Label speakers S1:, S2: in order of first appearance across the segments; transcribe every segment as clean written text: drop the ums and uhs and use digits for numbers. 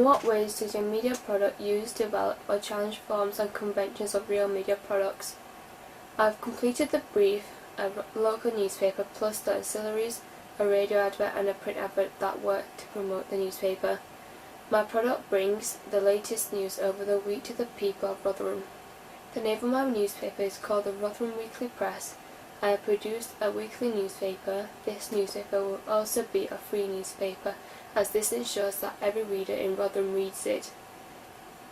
S1: what ways does your media product use, develop or challenge forms and conventions of real media products? I've completed the brief, a local newspaper plus the ancillaries, a radio advert and a print advert that work to promote the newspaper. My product brings the latest news over the week to the people of Rotherham. The name of my newspaper is called the Rotherham Weekly Press. I have produced a weekly newspaper. This newspaper will also be a free newspaper, as this ensures that every reader in Rotherham reads it.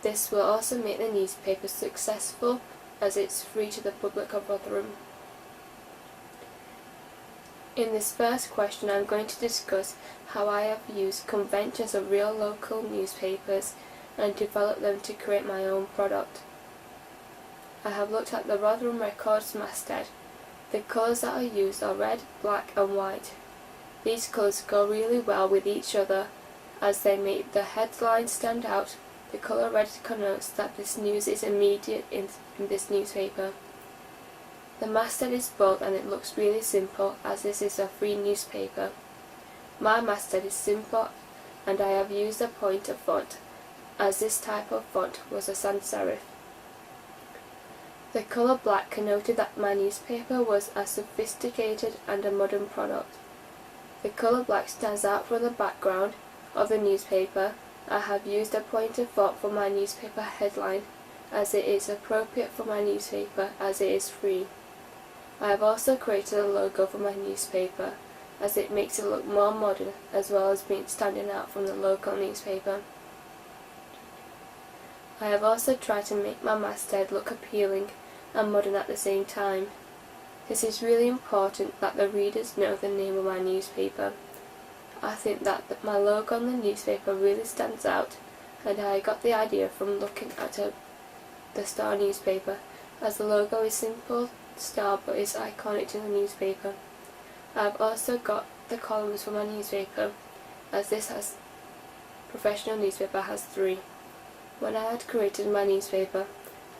S1: This will also make the newspaper successful, as it's free to the public of Rotherham. In this first question, I am going to discuss how I have used conventions of real local newspapers and developed them to create my own product. I have looked at the Rotherham Record's masthead. The colours that are used are red, black and white. These colours go really well with each other as they make the headline stand out. The colour red connotes that this news is immediate in this newspaper. The masthead is bold and it looks really simple as this is a free newspaper. My masthead is simple and I have used a pointer font as this type of font was a sans serif. The colour black connoted that my newspaper was a sophisticated and a modern product. The colour black stands out from the background of the newspaper. I have used a pointer font for my newspaper headline as it is appropriate for my newspaper as it is free. I have also created a logo for my newspaper as it makes it look more modern as well as being standing out from the local newspaper. I have also tried to make my masthead look appealing and modern at the same time. This is really important that the readers know the name of my newspaper. I think that my logo on the newspaper really stands out, and I got the idea from looking at the Star newspaper, as the logo is simple Star but is iconic to the newspaper. I have also got the columns for my newspaper, as this professional newspaper has 3. When I had created my newspaper,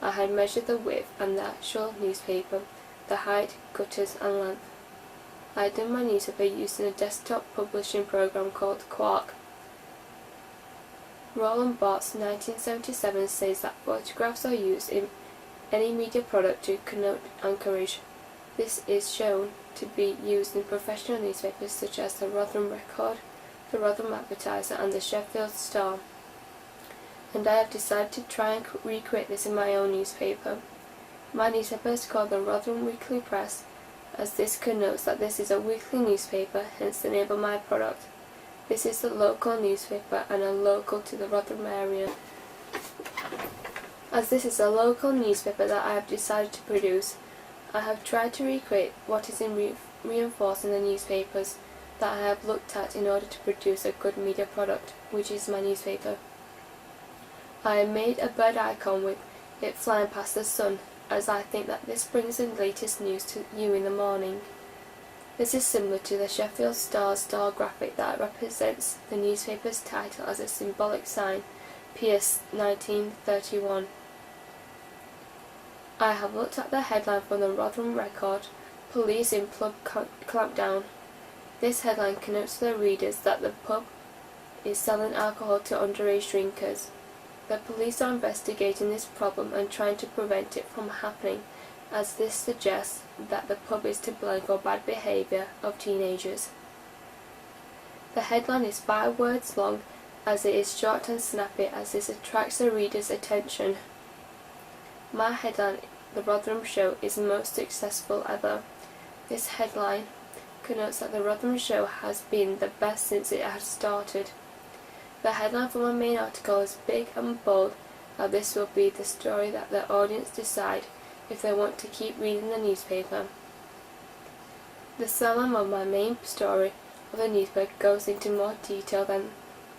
S1: I had measured the width and the actual newspaper, the height, gutters and length. I had done my newspaper using a desktop publishing program called Quark. Roland Barthes 1977 says that photographs are used in any media product to connote anchorage. This is shown to be used in professional newspapers such as the Rotherham Record, the Rotherham Advertiser and the Sheffield Star. And I have decided to try and recreate this in my own newspaper. My newspaper is called the Rotherham Weekly Press, as this connotes that this is a weekly newspaper, hence the name of my product. This is the local newspaper and a local to the Rotherham area. As this is a local newspaper that I have decided to produce, I have tried to recreate what is reinforced in the newspapers that I have looked at in order to produce a good media product, which is my newspaper. I have made a bird icon with it flying past the sun, as I think that this brings the latest news to you in the morning. This is similar to the Sheffield Star's star graphic that represents the newspaper's title as a symbolic sign, PS 1931. I have looked at the headline from the Rotherham Record, Police in Pub Clampdown. This headline connotes to the readers that the pub is selling alcohol to underage drinkers. The police are investigating this problem and trying to prevent it from happening, as this suggests that the pub is to blame for bad behaviour of teenagers. The headline is 5 words long, as it is short and snappy, as this attracts the reader's attention. My headline, The Rotherham Show, is most successful ever. This headline connotes that the Rotherham Show has been the best since it has started. The headline for my main article is big and bold, and this will be the story that the audience decide if they want to keep reading the newspaper. The summary of my main story of the newspaper goes into more detail than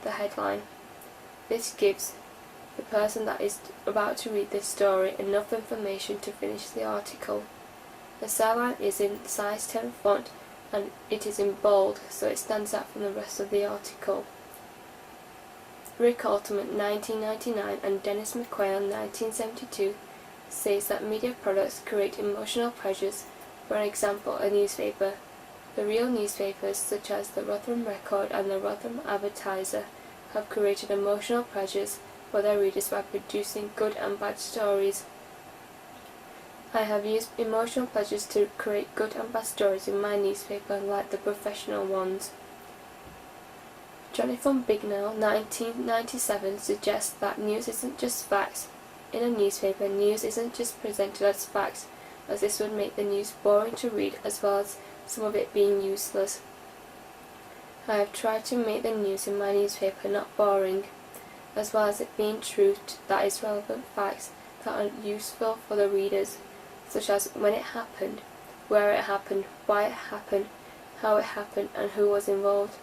S1: the headline. This gives the person that is about to read this story enough information to finish the article. The sideline is in size 10 font and it is in bold, so it stands out from the rest of the article. Rick Alderman 1999 and Dennis McQuail 1972 says that media products create emotional pleasures. For example, a newspaper. The real newspapers, such as the Rotherham Record and the Rotherham Advertiser, have created emotional pleasures for their readers by producing good and bad stories. I have used emotional pleasures to create good and bad stories in my newspaper, unlike the professional ones. Johnny from Bignell, 1997, suggests that news isn't just facts. In a newspaper, news isn't just presented as facts, as this would make the news boring to read as well as some of it being useless. I have tried to make the news in my newspaper not boring, as well as it being true that is relevant facts that are useful for the readers, such as when it happened, where it happened, why it happened, how it happened, and who was involved.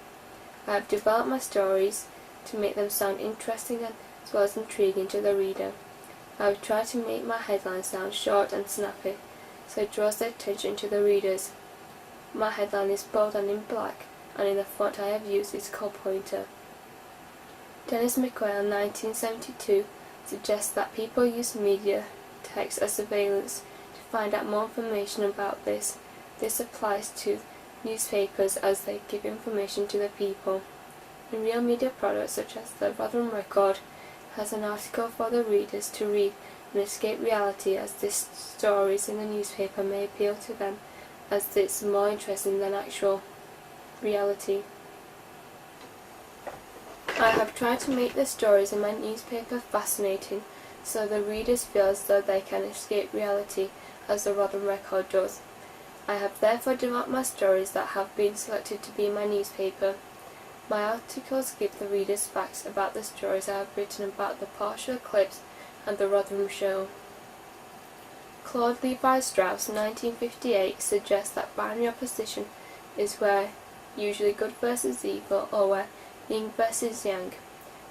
S1: I have developed my stories to make them sound interesting as well as intriguing to the reader. I have tried to make my headlines sound short and snappy, so it draws their attention to the readers. My headline is bold and in black, and in the font I have used is called Pointer. Dennis McQuail, 1972, suggests that people use media text as surveillance to find out more information about this. This applies to newspapers as they give information to the people. In real media products such as the Rotherham Record has an article for the readers to read and escape reality, as this stories in the newspaper may appeal to them as it's more interesting than actual reality. I have tried to make the stories in my newspaper fascinating so the readers feel as though they can escape reality as the Rotherham Record does. I have therefore developed my stories that have been selected to be in my newspaper. My articles give the readers facts about the stories I have written about the partial eclipse and the Rotherham show. Claude Levi-Strauss, 1958, suggests that binary opposition is where usually good versus evil, or where yin versus yang.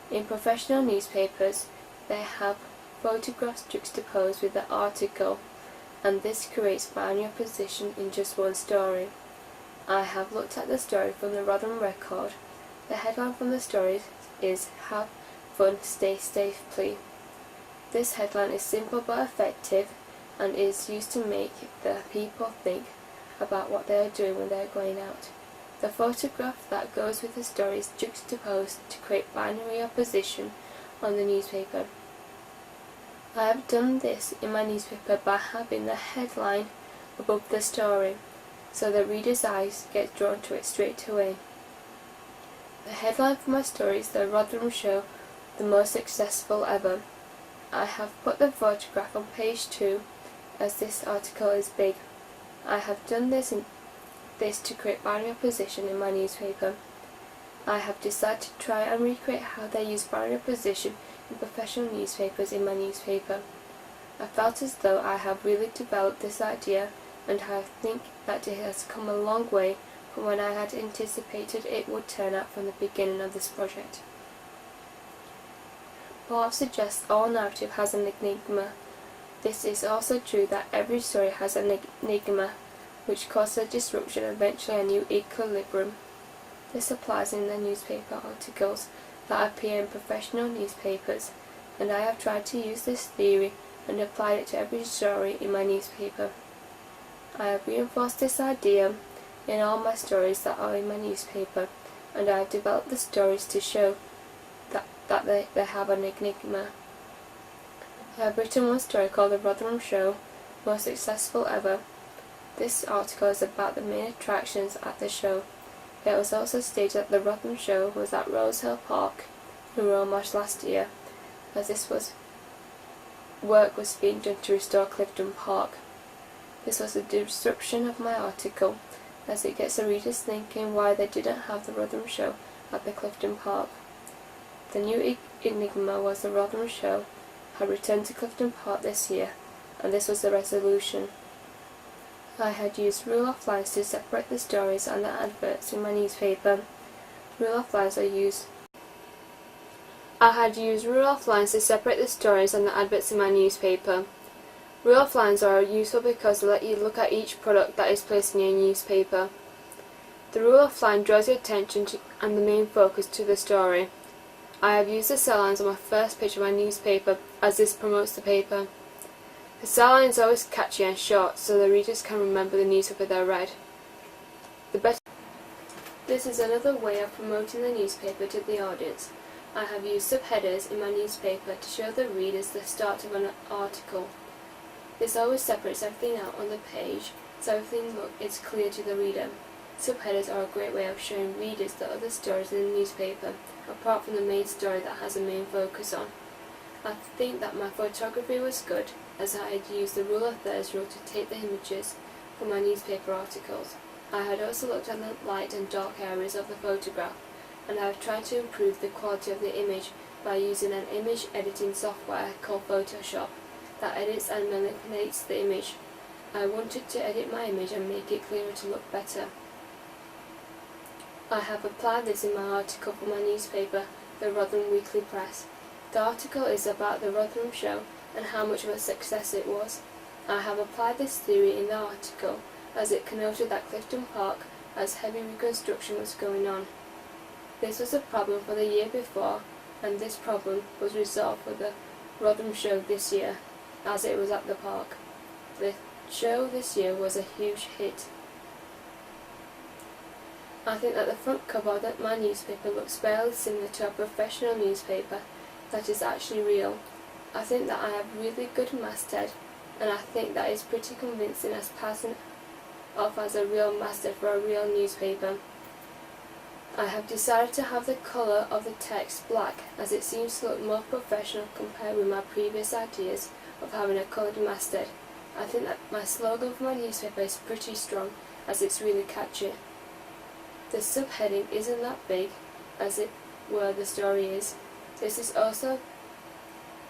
S1: In professional newspapers, they have photographs juxtaposed with the article, and this creates binary opposition in just one story. I have looked at the story from the Rotherham Record. The headline from the story is "Have fun, stay safely." This headline is simple but effective and is used to make the people think about what they are doing when they are going out. The photograph that goes with the story is juxtaposed to create binary opposition on the newspaper. I have done this in my newspaper by having the headline above the story, so the reader's eyes get drawn to it straight away. The headline for my story is "The Rotherham Show, the most successful ever." I have put the photograph on page 2 as this article is big. I have done this to create binary opposition in my newspaper. I have decided to try and recreate how they use binary opposition in professional newspapers in my newspaper. I felt as though I have really developed this idea, and I think that it has come a long way from when I had anticipated it would turn out from the beginning of this project. Bob suggests all narrative has an enigma. This is also true that every story has an enigma, which causes a disruption and eventually a new equilibrium. This applies in the newspaper articles that appear in professional newspapers, and I have tried to use this theory and applied it to every story in my newspaper. I have reinforced this idea in all my stories that are in my newspaper, and I have developed the stories to show that they have an enigma. I have written one story called "The Rotherham Show, most successful ever." This article is about the main attractions at the show. It was also stated that the Rotherham Show was at Rosehill Park in Romarsh last year, as work was being done to restore Clifton Park. This was a disruption of my article, as it gets the readers thinking why they didn't have the Rotherham Show at the Clifton Park. The new enigma was the Rotherham Show had returned to Clifton Park this year, and this was the resolution. I had used rule-off lines to separate the stories and the adverts in my newspaper. I had used rule-off lines to separate the stories and the adverts in my newspaper. Rule-off lines are useful because they let you look at each product that is placed in your newspaper. The rule-off line draws your attention and the main focus to the story. I have used the cell lines on my first page of my newspaper, as this promotes the paper. The cell line is always catchy and short, so the readers can remember the newspaper they read. This is another way of promoting the newspaper to the audience. I have used subheaders in my newspaper to show the readers the start of an article. This always separates everything out on the page, so everything is clear to the reader. Subheaders are a great way of showing readers the other stories in the newspaper, apart from the main story that has a main focus on. I think that my photography was good, as I had used the rule of thirds rule to take the images for my newspaper articles. I had also looked at the light and dark areas of the photograph, and I have tried to improve the quality of the image by using an image editing software called Photoshop that edits and manipulates the image. I wanted to edit my image and make it clearer to look better. I have applied this in my article for my newspaper, the Rotherham Weekly Press. The article is about the Rotherham show and how much of a success it was. I have applied this theory in the article as it connoted that Clifton Park as heavy reconstruction was going on. This was a problem for the year before, and this problem was resolved for the Rotherham show this year, as it was at the park. The show this year was a huge hit. I think that the front cover of my newspaper looks fairly similar to a professional newspaper that is actually real. I think that I have really good masthead, and I think that is pretty convincing as passing off as a real masthead for a real newspaper. I have decided to have the colour of the text black, as it seems to look more professional compared with my previous ideas of having a coloured masthead. I think that my slogan for my newspaper is pretty strong, as it's really catchy. The subheading isn't that big, as it were the story is. This is also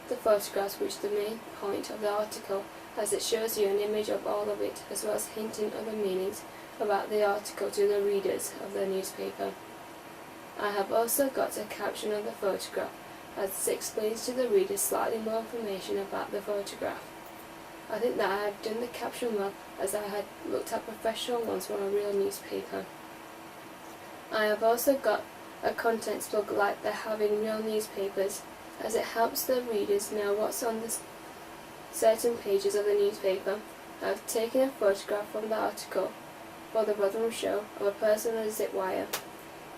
S1: the photographs which are the main point of the article, as it shows you an image of all of it, as well as hinting other meanings about the article to the readers of the newspaper. I have also got a caption of the photograph, as it explains to the readers slightly more information about the photograph. I think that I have done the caption well, as I had looked at professional ones from a real newspaper. I have also got a contents book like they have in real newspapers, as it helps the readers know what's on the certain pages of the newspaper. I have taken a photograph from the article for the Rotherham show of a person on a zip wire.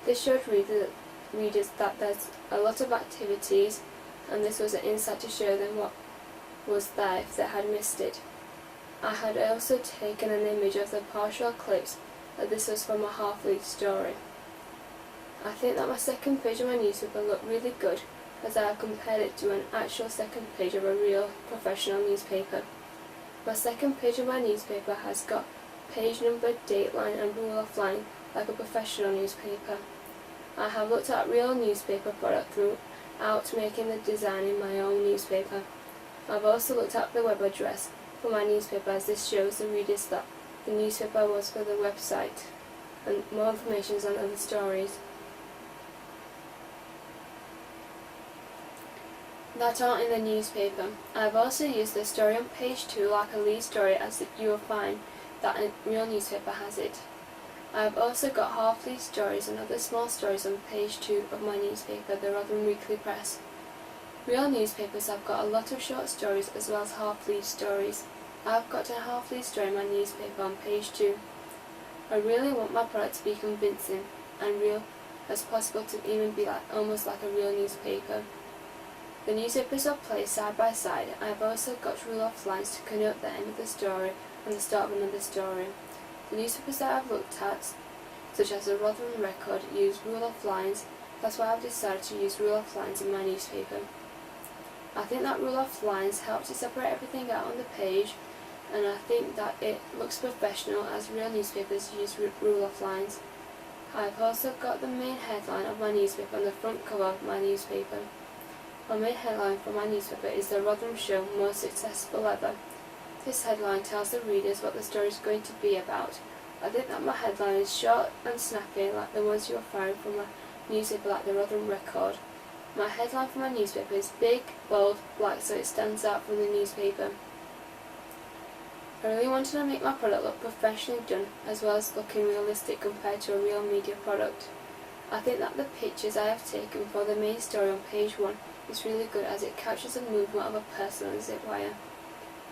S1: This showed readers that there's a lot of activities, and this was an insight to show them what was there if they had missed it. I had also taken an image of the partial eclipse, and this was from a half-lead story. I think that my second page of my newspaper looked really good, as I have compared it to an actual second page of a real professional newspaper. My second page of my newspaper has got page number, date line and rule of line like a professional newspaper. I have looked at real newspaper product throughout making the design in my own newspaper. I have also looked at the web address for my newspaper, as this shows the readers that the newspaper was for the website, and more information is on other stories that aren't in the newspaper. I have also used the story on page 2 like a lead story, as you will find that a real newspaper has it. I have also got half-lead stories and other small stories on page 2 of my newspaper, the Rotherham Weekly Press. Real newspapers have got a lot of short stories as well as half-lead stories. I have got a half-lead story in my newspaper on page 2. I really want my product to be convincing and real as possible, to even be almost like a real newspaper. The newspapers are placed side by side. I have also got rule of lines to connote the end of the story and the start of another story. The newspapers that I have looked at, such as the Rotherham Record, use rule of lines. That's why I have decided to use rule of lines in my newspaper. I think that rule of lines helps to separate everything out on the page, and I think that it looks professional, as real newspapers use rule of lines. I have also got the main headline of my newspaper on the front cover of my newspaper. My main headline for my newspaper is the Rotherham show most successful ever. This headline tells the readers what the story is going to be about. I think that my headline is short and snappy, like the ones you will find from a newspaper like the Rotherham Record. My headline for my newspaper is big, bold, black, so it stands out from the newspaper. I really wanted to make my product look professionally done, as well as looking realistic compared to a real media product. I think that the pictures I have taken for the main story on page 1 is really good, as it captures the movement of a person on a zip wire.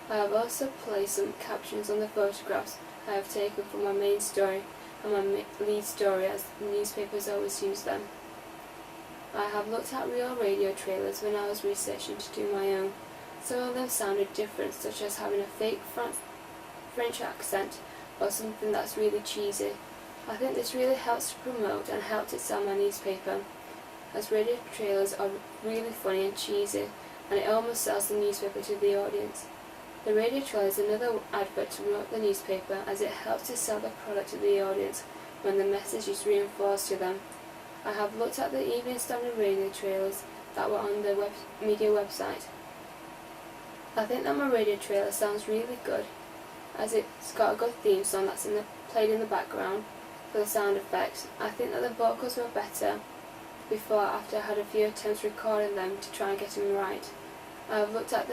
S1: I have also placed some captions on the photographs I have taken from my main story and my lead story, as the newspapers always use them. I have looked at real radio trailers when I was researching to do my own. Some of them sounded different, such as having a fake French accent or something that's really cheesy. I think this really helps to promote and help to sell my newspaper, as radio trailers are really funny and cheesy, and it almost sells the newspaper to the audience. The radio trailer is another advert to promote the newspaper, as it helps to sell the product to the audience when the message is reinforced to them. I have looked at the Evening Standard radio trailers that were on the media website. I think that my radio trailer sounds really good, as it's got a good theme song that's played in the background for the sound effects. I think that the vocals were better before after I had a few attempts recording them to try and get them right. I have looked at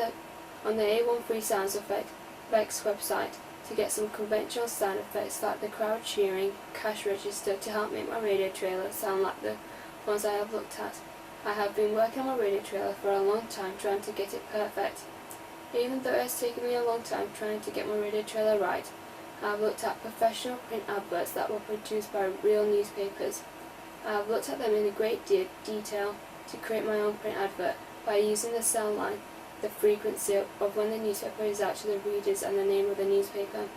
S1: on the A13 Sounds Effects website to get some conventional sound effects like the crowd cheering, cash register, to help make my radio trailer sound like the ones I have looked at. I have been working on my radio trailer for a long time trying to get it perfect. Even though it has taken me a long time trying to get my radio trailer right, I have looked at professional print adverts that were produced by real newspapers. I have looked at them in a great detail to create my own print advert by using the cell line, the frequency of when the newspaper is out to the readers, and the name of the newspaper.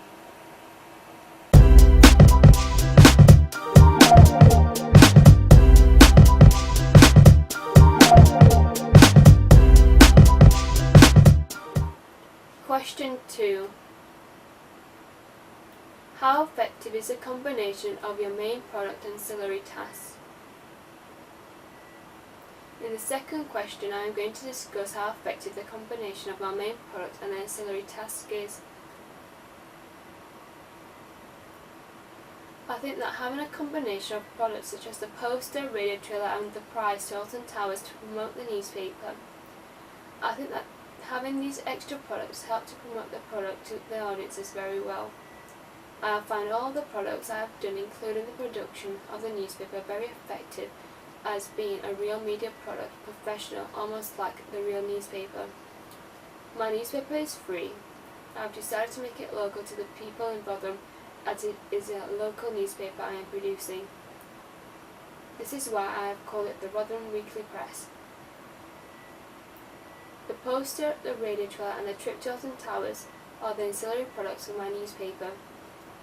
S1: Question 2. How effective is a combination of your main product and ancillary tasks? In the second question, I am going to discuss how effective the combination of my main product and ancillary task is. I think that having a combination of products such as the poster, radio trailer and the prize to Alton Towers to promote the newspaper. I think that having these extra products help to promote the product to the audiences very well. I have found all the products I have done, including the production of the newspaper, very effective as being a real media product, professional, almost like the real newspaper. My newspaper is free. I have decided to make it local to the people in Rotherham, as it is a local newspaper I am producing. This is why I have called it the Rotherham Weekly Press. The poster, the radio trailer and the trip to Alton Towers are the ancillary products of my newspaper.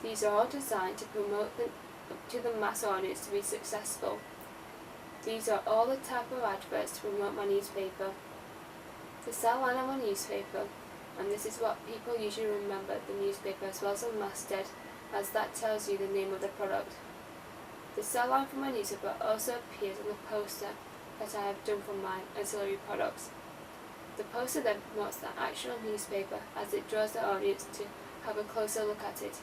S1: These are all designed to promote to the mass audience to be successful. These are all the type of adverts to promote my newspaper. The cell line of my newspaper, and this is what people usually remember the newspaper as well as the masthead, as that tells you the name of the product. The cell line for my newspaper also appears on the poster that I have done for my ancillary products. The poster then promotes the actual newspaper as it draws the audience to have a closer look at it.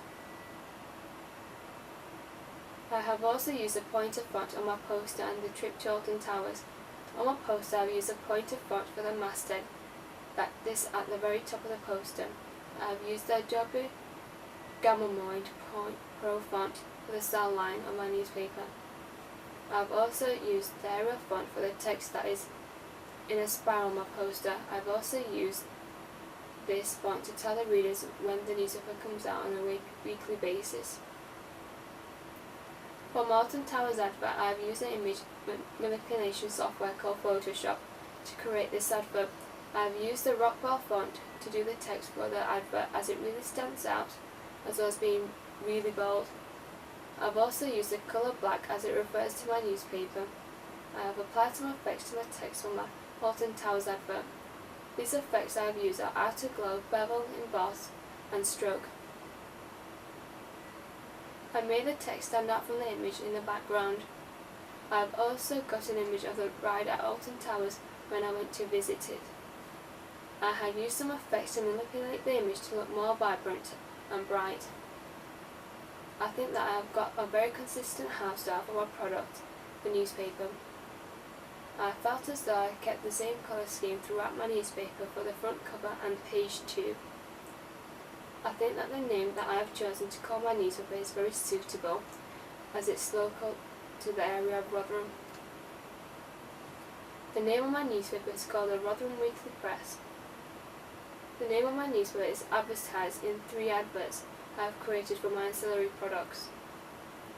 S1: I have also used a pointer font on my poster and the trip to Alton Towers. On my poster I have used a pointer font for the masthead, this at the very top of the poster. I have used the Adobe Gamma Pro font for the cell line on my newspaper. I have also used the Arial font for the text that is in a spiral on my poster. I have also used this font to tell the readers when the newspaper comes out on a weekly basis. For my Alton Towers advert, I have used an image manipulation software called Photoshop to create this advert. I have used the Rockwell font to do the text for the advert, as it really stands out, as well as being really bold. I have also used the colour black as it refers to my newspaper. I have applied some effects to the text for my Alton Towers advert. These effects I have used are outer glow, bevel, emboss and stroke. I made the text stand out from the image in the background. I have also got an image of the ride at Alton Towers when I went to visit it. I have used some effects to manipulate the image to look more vibrant and bright. I think that I have got a very consistent house style for my product, the newspaper. I felt as though I kept the same colour scheme throughout my newspaper for the front cover and page 2. I think that the name that I have chosen to call my newspaper is very suitable, as it's local to the area of Rotherham. The name of my newspaper is called the Rotherham Weekly Press. The name of my newspaper is advertised in 3 adverts I have created for my ancillary products.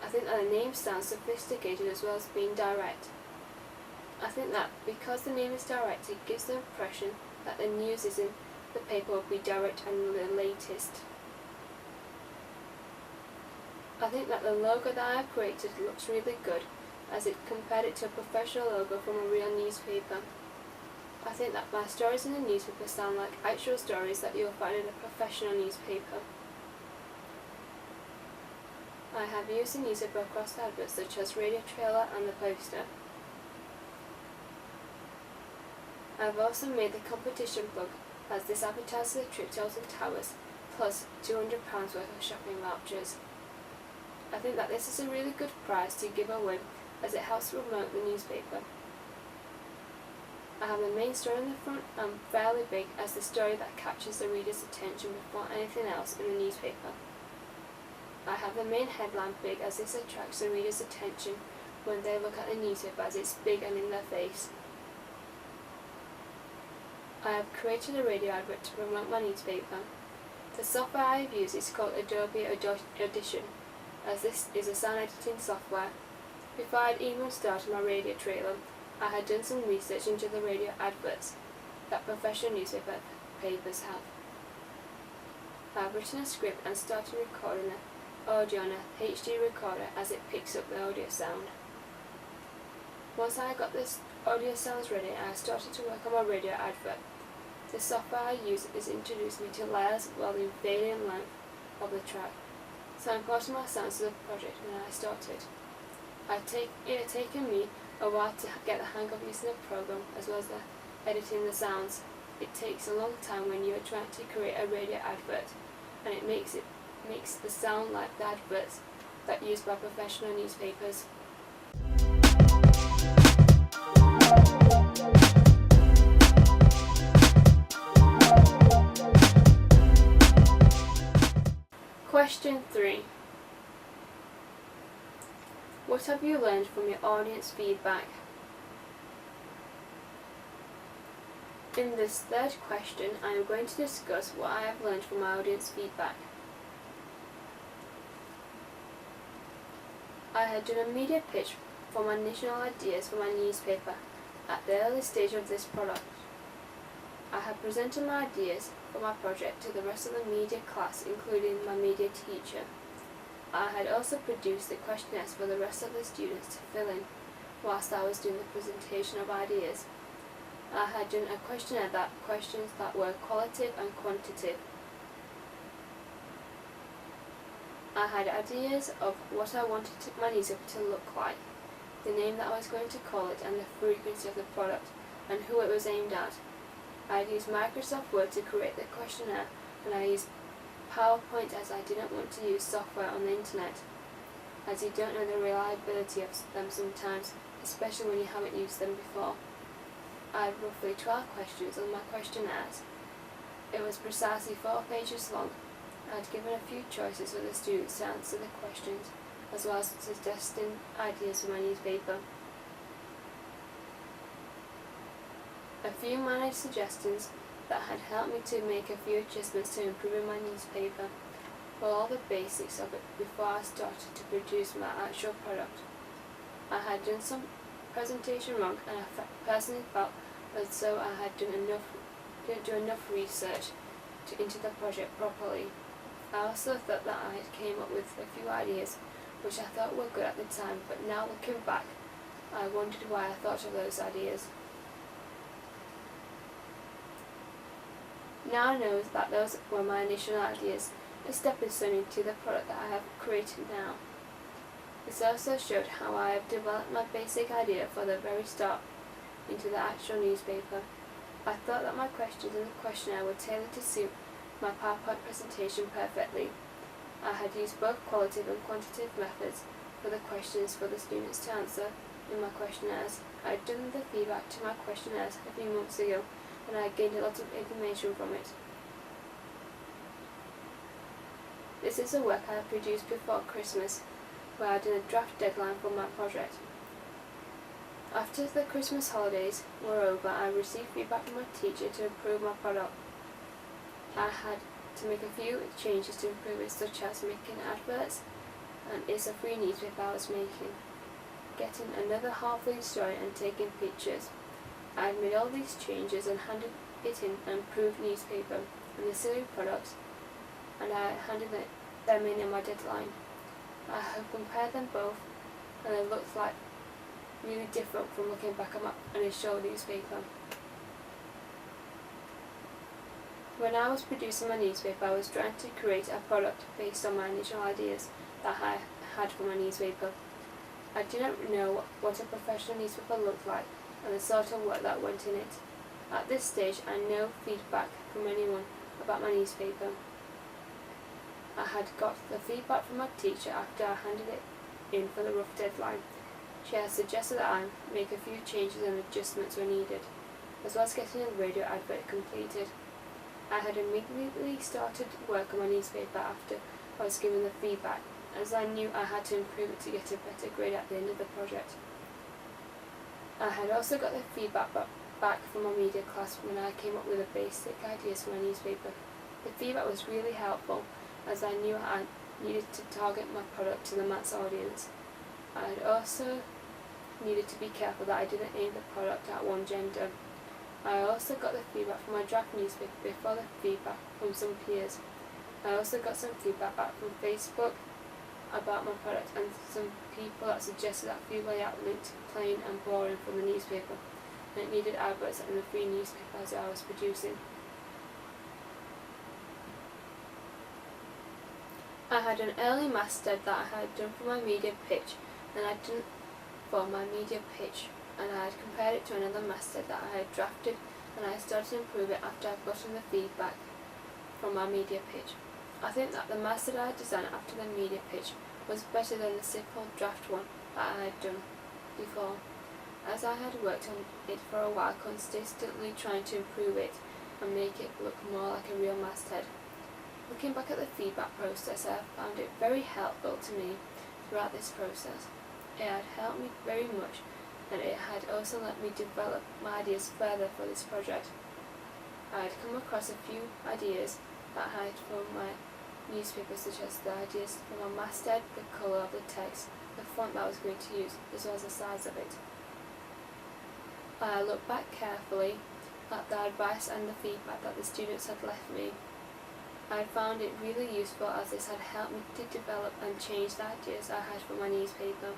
S1: I think that the name sounds sophisticated as well as being direct. I think that because the name is direct, it gives the impression that the news is in the paper will be direct and the latest. I think that the logo that I have created looks really good, as it compared it to a professional logo from a real newspaper. I think that my stories in the newspaper sound like actual stories that you'll find in a professional newspaper. I have used the newspaper across adverts such as radio trailer and the poster. I have also made the competition plug, as this advertises a trip to Alton Towers plus £200 worth of shopping vouchers. I think that this is a really good prize to give away, as it helps promote the newspaper. I have the main story in the front and fairly big, as the story that captures the reader's attention before anything else in the newspaper. I have the main headline big, as this attracts the reader's attention when they look at the newspaper, as it's big and in their face. I have created a radio advert to promote my newspaper. The software I have used is called Adobe Audition, as this is a sound editing software. Before I had even started my radio trailer, I had done some research into the radio adverts that professional newspaper papers have. I have written a script and started recording the audio on a HD recorder, as it picks up the audio sound. Once I got this audio sounds ready, I started to work on my radio advert. The software I use is introduced me to layers while the varying length of the track, so I imported my sounds to the project when I started. It had taken me a while to get the hang of using the program, as well as editing the sounds. It takes a long time when you are trying to create a radio advert, and it makes the sound like the adverts that are used by professional newspapers. Question 3. What have you learned from your audience feedback? In this third question, I am going to discuss what I have learned from my audience feedback. I had done a media pitch for my initial ideas for my newspaper at the early stage of this product. I had presented my ideas for my project to the rest of the media class, including my media teacher. I had also produced the questionnaires for the rest of the students to fill in whilst I was doing the presentation of ideas. I had done a questionnaire questions that were qualitative and quantitative. I had ideas of what I wanted my newspaper to look like, the name that I was going to call it, and the frequency of the product, and who it was aimed at. I had used Microsoft Word to create the questionnaire, and I used PowerPoint as I didn't want to use software on the internet, as you don't know the reliability of them sometimes, especially when you haven't used them before. I had roughly 12 questions on my questionnaires. It was precisely 4 pages long. I had given a few choices for the students to answer the questions, as well as suggesting ideas for my newspaper. A few minor suggestions that had helped me to make a few adjustments to improving my newspaper were all the basics of it before I started to produce my actual product. I had done some presentation wrong, and I personally felt as though I didn't do enough research into the project properly. I also thought that I had came up with a few ideas which I thought were good at the time, but now looking back, I wondered why I thought of those ideas. Now I know that those were my initial ideas, a stepping stone into the product that I have created now. This also showed how I have developed my basic idea for the very start into the actual newspaper. I thought that my questions in the questionnaire were tailored to suit my PowerPoint presentation perfectly. I had used both qualitative and quantitative methods for the questions for the students to answer in my questionnaires. I had done the feedback to my questionnaires a few months ago, and I gained a lot of information from it. This is a work I have produced before Christmas, where I did a draft deadline for my project. After the Christmas holidays were over, I received feedback from my teacher to improve my product. I had to make a few changes to improve it, such as making adverts, and it's a free newspaper I was making. getting another half-read story and taking pictures. I had made all these changes and handed it in an approved newspaper and the silly products, and I handed them in my deadline. I have compared them both, and they looked like really different from looking back at my initial newspaper. When I was producing my newspaper, I was trying to create a product based on my initial ideas that I had for my newspaper. I did not know what a professional newspaper looked like and the sort of work that went in it. At this stage, I had no feedback from anyone about my newspaper. I had got the feedback from my teacher after I handed it in for the rough deadline. She had suggested that I make a few changes and adjustments were needed, as well as getting a radio advert completed. I had immediately started work on my newspaper after I was given the feedback, as I knew I had to improve it to get a better grade at the end of the project. I had also got the feedback back from my media class when I came up with the basic ideas for my newspaper. The feedback was really helpful, as I knew I needed to target my product to the mass audience. I had also needed to be careful that I didn't aim the product at one gender. I also got the feedback from my draft newspaper before the feedback from some peers. I also got some feedback back from Facebook about my product and some people that suggested that few layout looked plain and boring for the newspaper, and it needed adverts in the free newspapers I was producing. I had an early masthead that I had done for my media pitch, and I had compared it to another masthead that I had drafted, and I started to improve it after I'd gotten the feedback from my media pitch. I think that the masthead I had designed after the media pitch was better than the simple draft one that I had done before, as I had worked on it for a while, consistently trying to improve it and make it look more like a real masthead. Looking back at the feedback process, I have found it very helpful to me throughout this process. It had helped me very much, and it had also let me develop my ideas further for this project. I had come across a few ideas that I had for my newspaper, such as the ideas for my masthead, the colour of the text, the font that I was going to use, as well as the size of it. I looked back carefully at the advice and the feedback that the students had left me. I found it really useful, as this had helped me to develop and change the ideas I had for my newspaper.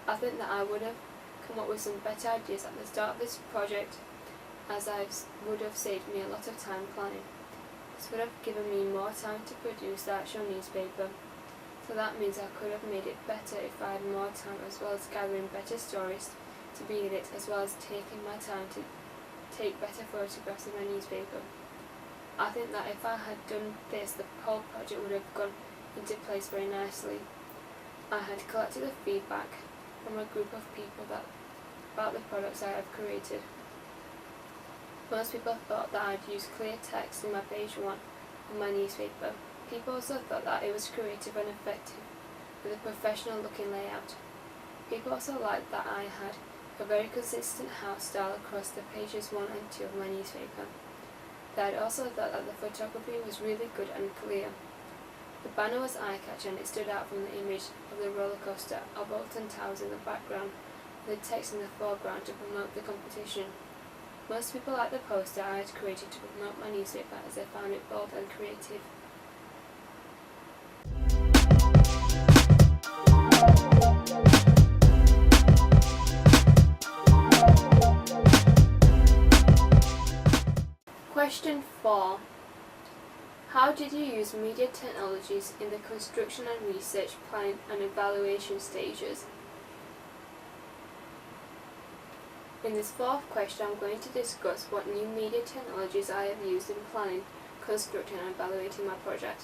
S1: I think that I would have come up with some better ideas at the start of this project, as I would have saved me a lot of time planning. This would have given me more time to produce the actual newspaper, so that means I could have made it better if I had more time, as well as gathering better stories to be in it, as well as taking my time to take better photographs of my newspaper. I think that if I had done this, the whole project would have gone into place very nicely. I had collected the feedback from a group of people about the products I have created. Most people thought that I'd use clear text in my page 1 of my newspaper. People also thought that it was creative and effective, with a professional looking layout. People also liked that I had a very consistent house style across the pages 1 and 2 of my newspaper. They had also thought that the photography was really good and clear. The banner was eye-catching, and it stood out from the image of the roller coaster of Bolton Towers in the background, with the text in the foreground to promote the competition. Most people liked the poster I had created to promote my newspaper, as they found it bold and creative. Question 4. How did you use media technologies in the construction and research, planning and evaluation stages? In this fourth question, I'm going to discuss what new media technologies I have used in planning, constructing and evaluating my project.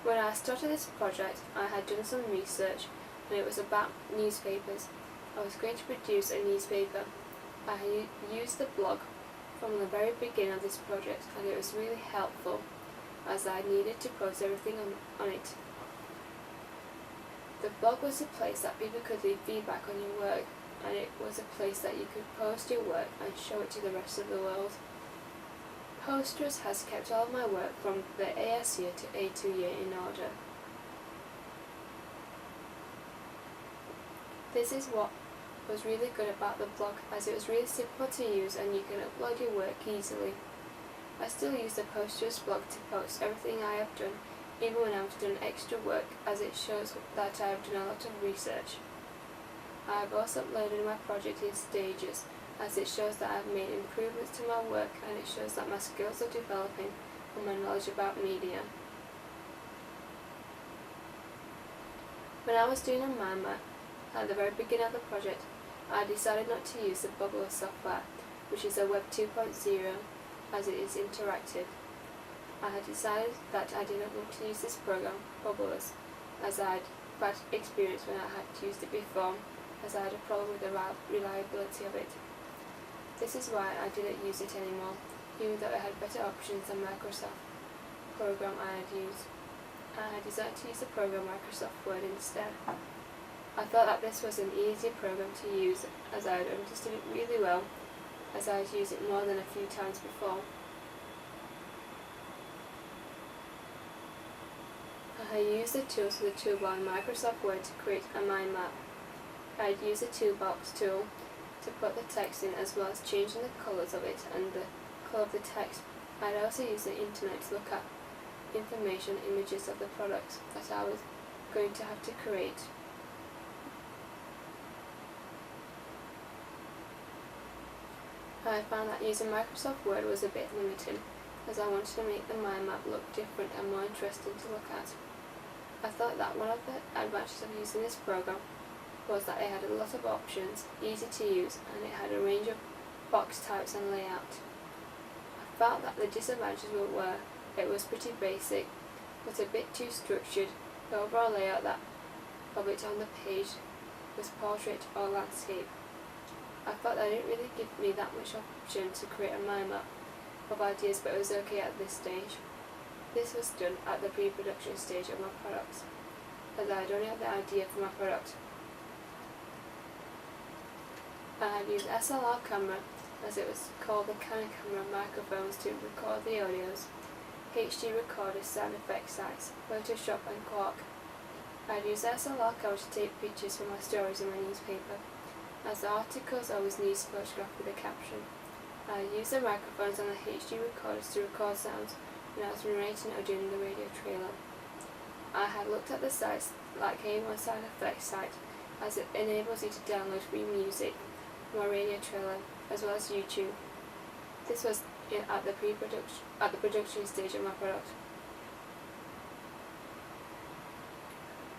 S1: When I started this project, I had done some research, and it was about newspapers. I was going to produce a newspaper. I had used the blog from the very beginning of this project, and it was really helpful, as I needed to post everything on it. The blog was a place that people could leave feedback on your work, and it was a place that you could post your work and show it to the rest of the world. Posters has kept all of my work from the AS year to A2 year in order. This is what was really good about the blog, as it was really simple to use and you can upload your work easily. I still use the Posters blog to post everything I have done, even when I've done extra work, as it shows that I have done a lot of research. I have also uploaded my project in stages, as it shows that I have made improvements to my work and it shows that my skills are developing and my knowledge about media. When I was doing a mind map at the very beginning of the project, I decided not to use the Bubble software, which is a Web 2.0, as it is interactive. I had decided that I did not want to use this program, Bubblers, as I had bad experience when I had used it before, as I had a problem with the reliability of it. This is why I didn't use it anymore, even though it had better options than Microsoft program I had used. I had decided to use the program Microsoft Word instead. I thought that this was an easier program to use, as I had understood it really well, as I had used it more than a few times before. I had used the tools for the toolbar in Microsoft Word to create a mind map. I had used the toolbox tool to put the text in, as well as changing the colours of it and the colour of the text. I had also used the internet to look at information images of the products that I was going to have to create. I found that using Microsoft Word was a bit limiting, as I wanted to make the mind map look different and more interesting to look at. I thought that one of the advantages of using this program was that it had a lot of options, easy to use, and it had a range of box types and layout. I felt that the disadvantages were it was pretty basic, but a bit too structured. The overall layout of it on the page was portrait or landscape. I felt that it didn't really give me that much option to create a mind map of ideas, but it was okay at this stage. This was done at the pre-production stage of my products, as I had only had the idea for my product. I had used SLR camera, as it was called, the Canon camera microphones to record the audios, HD recorders, sound effect sites, Photoshop and Quark. I had used SLR camera to take pictures for my stories in my newspaper, as the articles always need to photograph with a caption. I used the microphones on the HD recorders to record sounds when I was narrating or doing the radio trailer. I had looked at the sites like A1 Sound Effects site, as it enables you to download free music from a radio trailer, as well as YouTube. This was at the production stage of my product.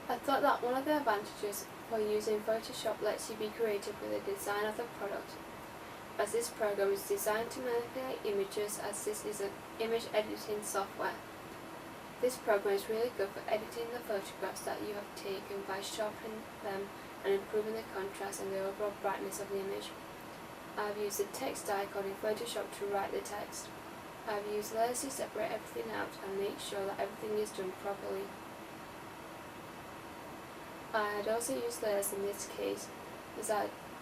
S1: I thought that one of the advantages for using Photoshop lets you be creative with the design of the product, as this program is designed to manipulate images, as this is an image editing software. This program is really good for editing the photographs that you have taken by sharpening them and improving the contrast and the overall brightness of the image. I have used the text icon in Photoshop to write the text. I have used layers to separate everything out and make sure that everything is done properly. I had also used layers in this case, as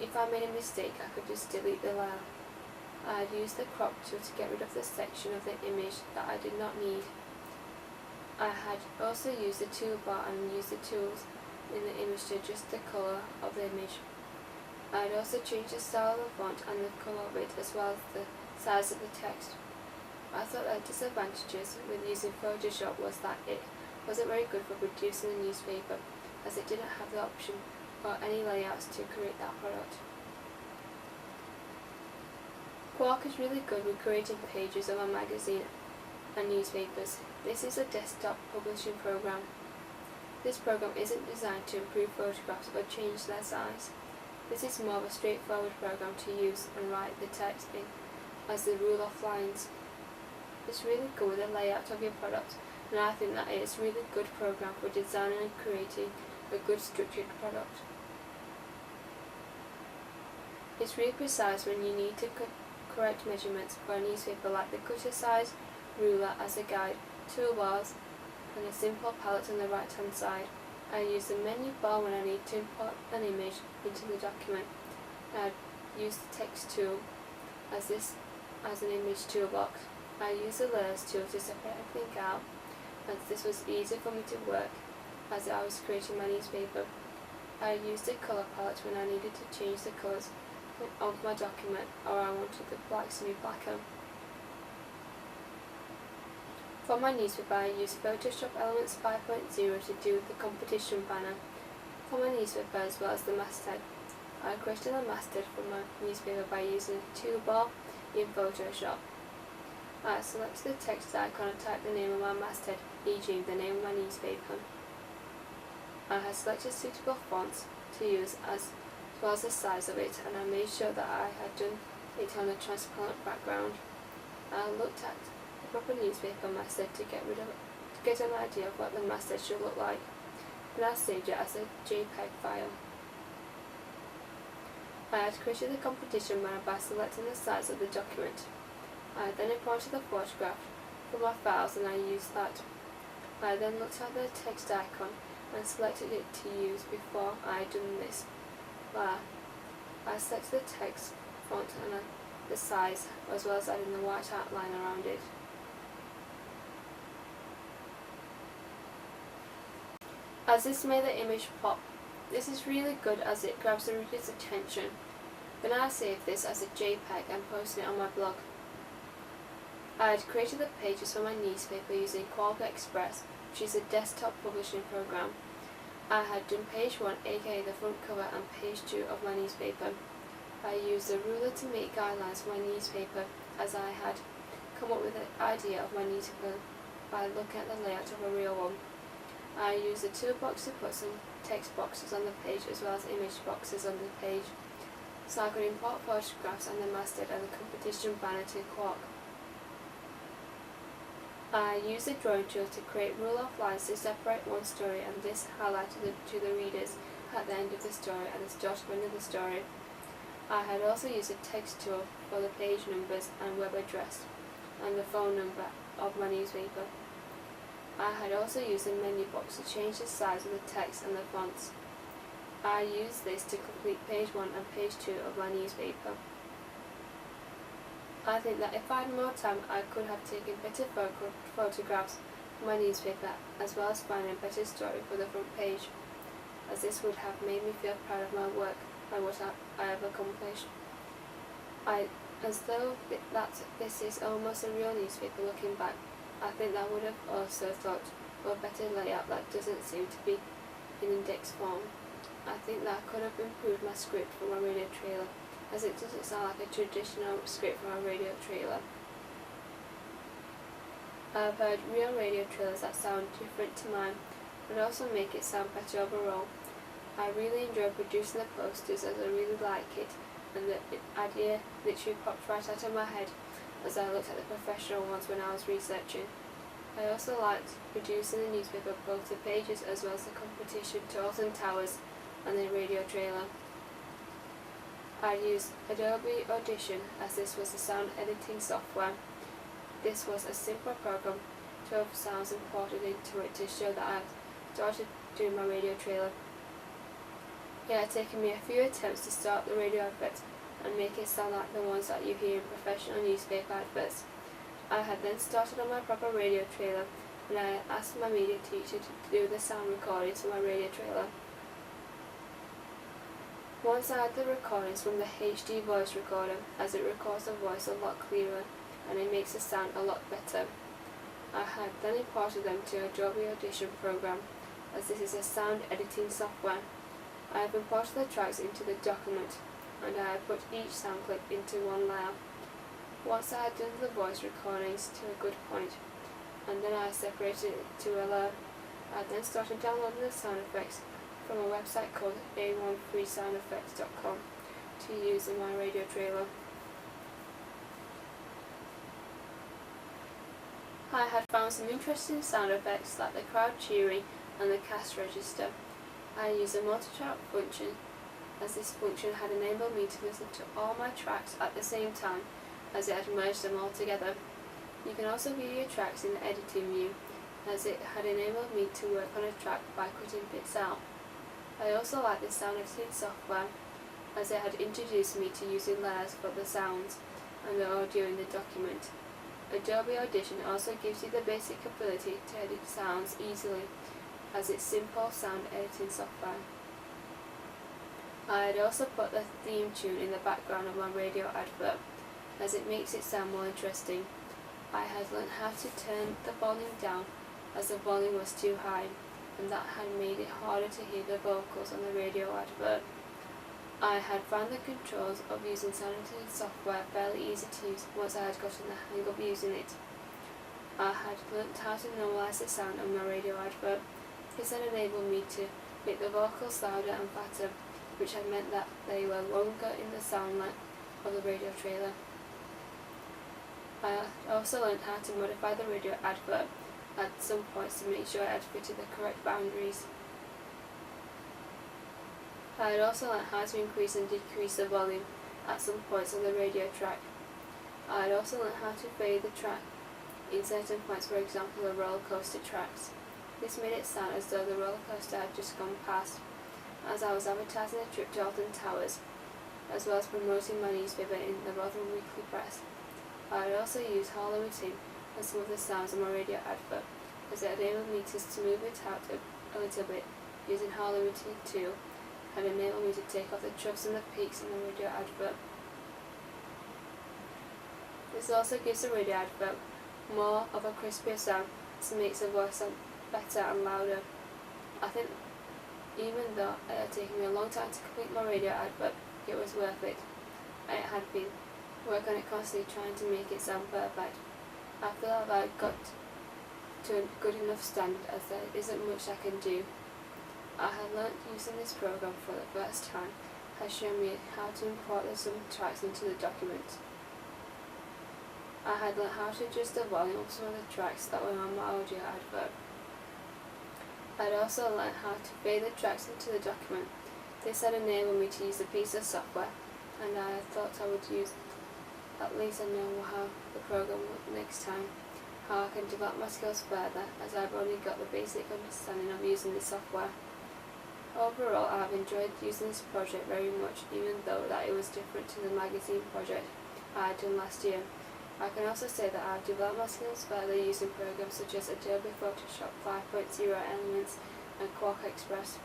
S1: if I made a mistake I could just delete the layer. I had used the crop tool to get rid of the section of the image that I did not need. I had also used the toolbar and used the tools in the image to adjust the colour of the image. I had also changed the style of the font and the colour of it, as well as the size of the text. I thought that disadvantages with using Photoshop was that it wasn't very good for producing a newspaper, as it didn't have the option or any layouts to create that product. Quark is really good with creating pages of a magazine and newspapers. This is a desktop publishing program. This program isn't designed to improve photographs or change their size. This is more of a straightforward program to use and write the text in, as the rule of lines. It's really good with the layout of your product, and I think that it is a really good program for designing and creating a good structured product. It's really precise when you need to correct measurements for a newspaper, like the cutter size, ruler as a guide, toolbars, and a simple palette on the right hand side. I use the menu bar when I need to import an image into the document. I use the text tool as an image toolbox. I use the layers tool to separate everything out, as this was easier for me to work as I was creating my newspaper. I used a colour palette when I needed to change the colours of my document or I wanted the blacks to be blacker. For my newspaper, I used Photoshop Elements 5.0 to do the competition banner for my newspaper as well as the masthead. I created a masthead for my newspaper by using a toolbar in Photoshop. I selected the text icon and typed the name of my masthead, e.g. the name of my newspaper. I had selected suitable fonts to use as well as the size of it, and I made sure that I had done it on a transparent background. I looked at the proper newspaper masthead to get an idea of what the masthead should look like. Then I saved it as a JPEG file. I had created the competition banner by selecting the size of the document. I then imported the photograph from my files and I used that. I then looked at the text icon and selected it to use before I had done this. I selected the text font and the size as well as adding the white outline around it. As this made the image pop, this is really good as it grabs the reader's attention. Then I saved this as a JPEG and posted it on my blog. I had created the pages for my newspaper using Qualcomm Express, which is a desktop publishing program. I had done page 1, aka the front cover, and page 2 of my newspaper. I used a ruler to make guidelines for my newspaper as I had come up with the idea of my newspaper by looking at the layout of a real one. I used a toolbox to put some text boxes on the page as well as image boxes on the page, so I could import photographs and the masthead and the competition banner to Quark. I used a drawing tool to create rule-off lines to separate one story, and this highlighted to the readers at the end of the story and the start of another story. I had also used a text tool for the page numbers and web address and the phone number of my newspaper. I had also used a menu box to change the size of the text and the fonts. I used this to complete page 1 and page 2 of my newspaper. I think that if I had more time, I could have taken better photographs for my newspaper as well as finding a better story for the front page, as this would have made me feel proud of my work and what I have accomplished. As though this is almost a real newspaper looking back, I think that I would have also thought of a better layout that doesn't seem to be in index form. I think that I could have improved my script for my radio trailer, as it doesn't sound like a traditional script for a radio trailer. I've heard real radio trailers that sound different to mine, but also make it sound better overall. I really enjoy producing the posters as I really like it, and the idea literally popped right out of my head as I looked at the professional ones when I was researching. I also liked producing the newspaper, both the pages as well as the competition, Towers and Towers, and the radio trailer. I used Adobe Audition as this was a sound editing software. This was a simple program, 12 sounds imported into it to show that I had started doing my radio trailer. It had taken me a few attempts to start the radio advert and make it sound like the ones that you hear in professional newspaper adverts. I had then started on my proper radio trailer, and I asked my media teacher to do the sound recordings for my radio trailer. Once I had the recordings from the HD voice recorder, as it records the voice a lot clearer and it makes the sound a lot better. I had then imported them to Adobe Audition program, as this is a sound editing software. I have imported the tracks into the document, and I have put each sound clip into one layer. Once I had done the voice recordings to a good point, and then I separated it to a layer, I then started downloading the sound effects from a website called a13soundeffects.com to use in my radio trailer. I had found some interesting sound effects like the crowd cheering and the cast register. I used a multi-track function, as this function had enabled me to listen to all my tracks at the same time, as it had merged them all together. You can also view your tracks in the editing view, as it had enabled me to work on a track by cutting bits out. I also liked the sound editing software, as it had introduced me to using layers for the sounds and the audio in the document. Adobe Audition also gives you the basic ability to edit sounds easily, as it's simple sound editing software. I had also put the theme tune in the background of my radio advert, as it makes it sound more interesting. I had learnt how to turn the volume down as the volume was too high, and that had made it harder to hear the vocals on the radio advert. I had found the controls of using sound editing software fairly easy to use once I had gotten the hang of using it. I had learnt how to normalise the sound on my radio advert. This had enabled me to make the vocals louder and fatter, which had meant that they were longer in the sound length of the radio trailer. I also learned how to modify the radio advert at some points to make sure I had fitted the correct boundaries. I had also learned how to increase and decrease the volume at some points on the radio track. I had also learned how to fade the track in certain points, for example the roller coaster tracks. This made it sound as though the roller coaster had just gone past, as I was advertising a trip to Alton Towers, as well as promoting my newspaper in the Rotherham Weekly Press. I had also used hall limiting on some of the sounds on my radio advert, as it enabled me to smooth it out a little bit. Using hall limiting tool had enabled me to take off the troughs and the peaks in the radio advert. This also gives the radio advert more of a crispier sound, as it makes the voice sound better and louder. I think even though it had taken me a long time to complete my radio advert, it was worth it. It had been working on it constantly, trying to make it sound perfect. After that, I got to a good enough standard, as there isn't much I can do. I had learnt using this program for the first time, has shown me how to import some tracks into the document. I had learnt how to adjust the volume of some of the tracks that were on my audio advert. I had also learnt how to fade the tracks into the document. This had enabled me to use a piece of software, and I thought I would use at least I know how the program works next time, how I can develop my skills further, as I've only got the basic understanding of using this software. Overall, I have enjoyed using this project very much, even though that it was different to the magazine project I had done last year. I can also say that I have developed my skills further using programs such as Adobe Photoshop 5.0 Elements and Quark Express.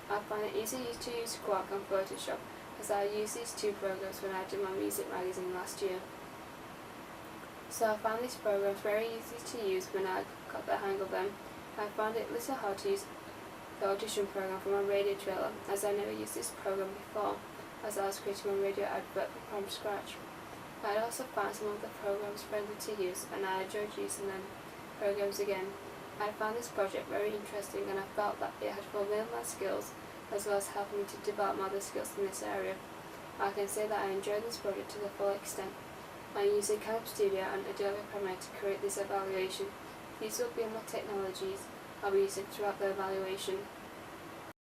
S1: I find it easy to use Quark and Photoshop, as I used these two programs when I did my music magazine last year. So I found these programs very easy to use when I got the hang of them. I found it little hard to use the audition program for my radio trailer, as I never used this program before, as I was creating my radio advert from scratch. I had also found some of the programs friendly to use, and I enjoyed using them programs again. I found this project very interesting, and I felt that it had fulfilled my skills, as well as helping me to develop my other skills in this area. I can say that I enjoyed this project to the full extent. I used Camp Studio and Adobe Premiere to create this evaluation. These will be my technologies I'll be using throughout the evaluation.